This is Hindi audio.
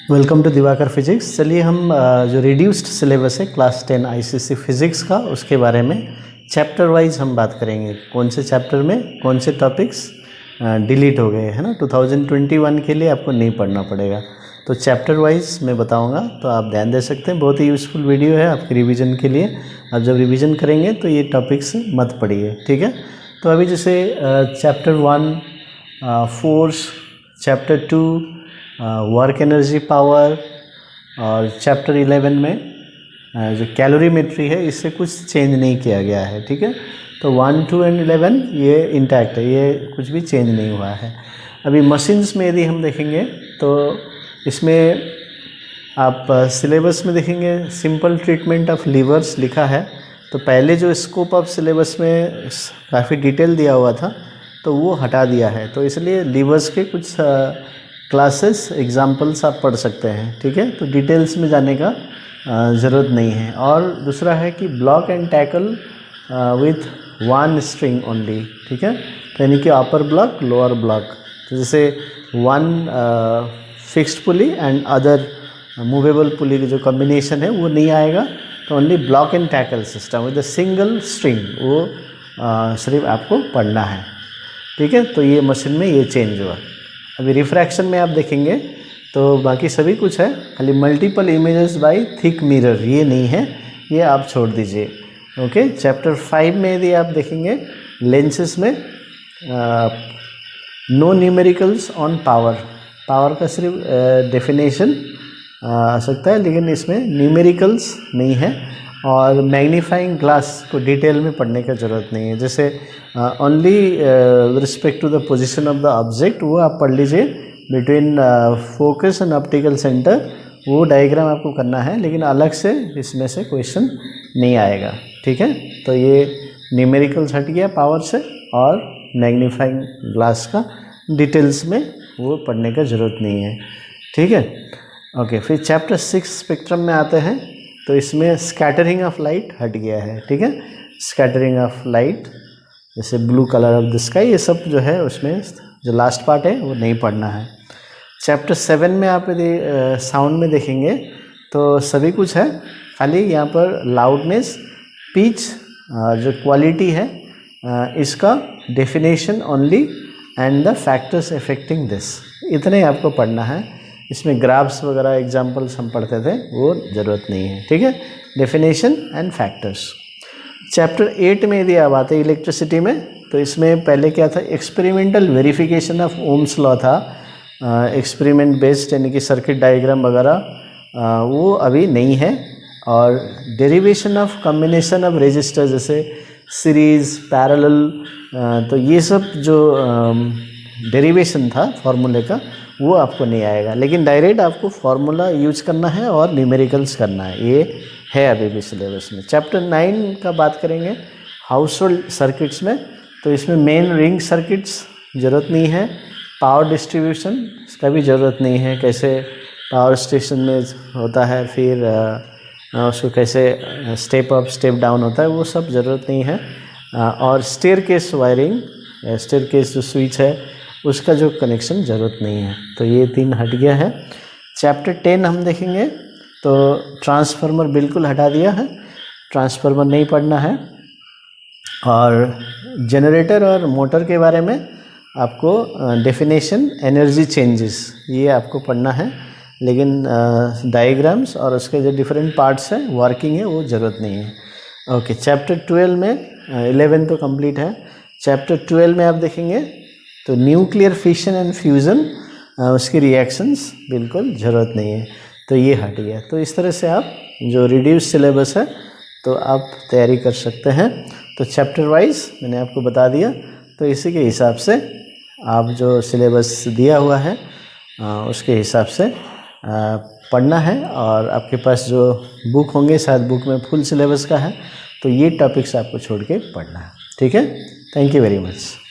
Welcome to Diwakar physics. चलिए हम जो रिड्यूस्ड सिलेबस है क्लास 10 आईसीएसई फिजिक्स का, उसके बारे में चैप्टर वाइज हम बात करेंगे। कौन से चैप्टर में कौन से टॉपिक्स डिलीट हो गए हैं ना, 2021 के लिए आपको नहीं पढ़ना पड़ेगा, तो चैप्टर वाइज मैं बताऊंगा, तो आप ध्यान दे सकते हैं। बहुत ही यूज़फुल वीडियो है आपके रिवीजन के लिए। आप जब रिवीजन करेंगे तो ये टॉपिक्स मत पढ़िए, ठीक है। तो अभी जैसे chapter 1 force, chapter 2 work energy power, और चैप्टर 11 में जो कैलोरीमेट्री है इससे कुछ चेंज नहीं किया गया है, ठीक है। तो 1, 2 एंड 11 ये इंटैक्ट है, ये कुछ भी चेंज नहीं हुआ है। अभी मशीन्स में यदि हम देखेंगे तो इसमें आप सिलेबस में देखेंगे सिंपल ट्रीटमेंट ऑफ लीवर्स लिखा है। तो पहले जो स्कोप ऑफ सिलेबस में काफ़ी डिटेल दिया हुआ था तो वो हटा दिया है, तो इसलिए लीवर्स के कुछ क्लासेस एग्जाम्पल्स आप पढ़ सकते हैं, ठीक है। तो डिटेल्स में जाने का ज़रूरत नहीं है। और दूसरा है कि block and tackle with 1 string only, ठीक है। तो यानी कि अपर ब्लॉक लोअर ब्लॉक, तो जैसे 1 fixed pulley and other movable pulley की जो कॉम्बिनेशन है वो नहीं आएगा। तो only block and tackle system with a single string, वो सिर्फ आपको पढ़ना है, ठीक है। तो ये मशीन में ये चेंज हुआ। अभी रिफ्रैक्शन में आप देखेंगे तो बाकी सभी कुछ है, खाली multiple images bye thick mirror ये नहीं है, ये आप छोड़ दीजिए, ओके। चैप्टर 5 में यदि आप देखेंगे लेंसेस में no numericals on power, power का सिर्फ डेफिनेशन आ सकता है, लेकिन इसमें न्यूमेरिकल्स नहीं है। और मैग्नीफाइंग ग्लास को डिटेल में पढ़ने का ज़रूरत नहीं है, जैसे only respect to the position of the object वो आप पढ़ लीजिए, between focus and optical centre वो डायग्राम आपको करना है, लेकिन अलग से इसमें से क्वेश्चन नहीं आएगा, ठीक है। तो ये न्यूमेरिकल्स हट गया पावर से, और मैग्नीफाइंग ग्लास का डिटेल्स में वो पढ़ने का ज़रूरत नहीं है, ठीक है, ओके। फिर चैप्टर 6 स्पेक्ट्रम में आते हैं, तो इसमें स्कैटरिंग ऑफ लाइट हट गया है, ठीक है। स्कैटरिंग ऑफ लाइट जैसे blue colour of the sky, ये सब जो है उसमें जो लास्ट पार्ट है वो नहीं पढ़ना है। चैप्टर 7 में आप यदि साउंड में देखेंगे तो सभी कुछ है, खाली यहाँ पर लाउडनेस, पिच, जो क्वालिटी है इसका definition only and the factors affecting this, इतने आपको पढ़ना है। इसमें ग्राफ्स वगैरह एग्जाम्पल्स हम पढ़ते थे, वो ज़रूरत नहीं है, ठीक है। Definition and factors. चैप्टर 8 में यदि आप आते हैं इलेक्ट्रिसिटी में, तो इसमें पहले क्या था, experimental verification of Ohm's law था, एक्सपेरिमेंट बेस्ड, यानी कि सर्किट डायग्राम वगैरह वो अभी नहीं है। और derivation of combination of resistor जैसे सीरीज़, पैरेलल, तो ये सब जो डेरिवेशन था फार्मूले का वो आपको नहीं आएगा, लेकिन डायरेक्ट आपको फार्मूला यूज करना है और न्यूमेरिकल्स करना है, ये है अभी भी सिलेबस में। चैप्टर 9 का बात करेंगे हाउस होल्ड सर्किट्स में, तो इसमें मेन रिंग सर्किट्स ज़रूरत नहीं है, पावर डिस्ट्रीब्यूशन इसका भी ज़रूरत नहीं है, कैसे पावर स्टेशन में होता है, फिर उसको कैसे स्टेप अप स्टेप डाउन होता है, वो सब ज़रूरत नहीं है। और स्टेयरकेस वायरिंग, स्टेयरकेस जो स्विच है उसका जो कनेक्शन ज़रूरत नहीं है, तो ये 3 हट गया है। चैप्टर 10 हम देखेंगे तो ट्रांसफार्मर बिल्कुल हटा दिया है, ट्रांसफार्मर नहीं पढ़ना है। और जनरेटर और मोटर के बारे में आपको डेफिनेशन, एनर्जी चेंजेस ये आपको पढ़ना है, लेकिन डायग्राम्स और उसके जो डिफरेंट पार्ट्स हैं, वर्किंग है, वो ज़रूरत नहीं है, ओके। चैप्टर 12 में 11 तो कंप्लीट है। चैप्टर 12 में आप देखेंगे तो न्यूक्लियर फिशन एंड फ्यूज़न, उसकी रिएक्शंस बिल्कुल ज़रूरत नहीं है, तो ये हट गया। तो इस तरह से आप जो रिड्यूस सिलेबस है तो आप तैयारी कर सकते हैं। तो चैप्टर वाइज मैंने आपको बता दिया, तो इसी के हिसाब से आप जो सिलेबस दिया हुआ है उसके हिसाब से पढ़ना है। और आपके पास जो बुक होंगे, शायद बुक में फुल सिलेबस का है, तो ये टॉपिक्स आपको छोड़ के पढ़ना है, ठीक है। Thank you very much.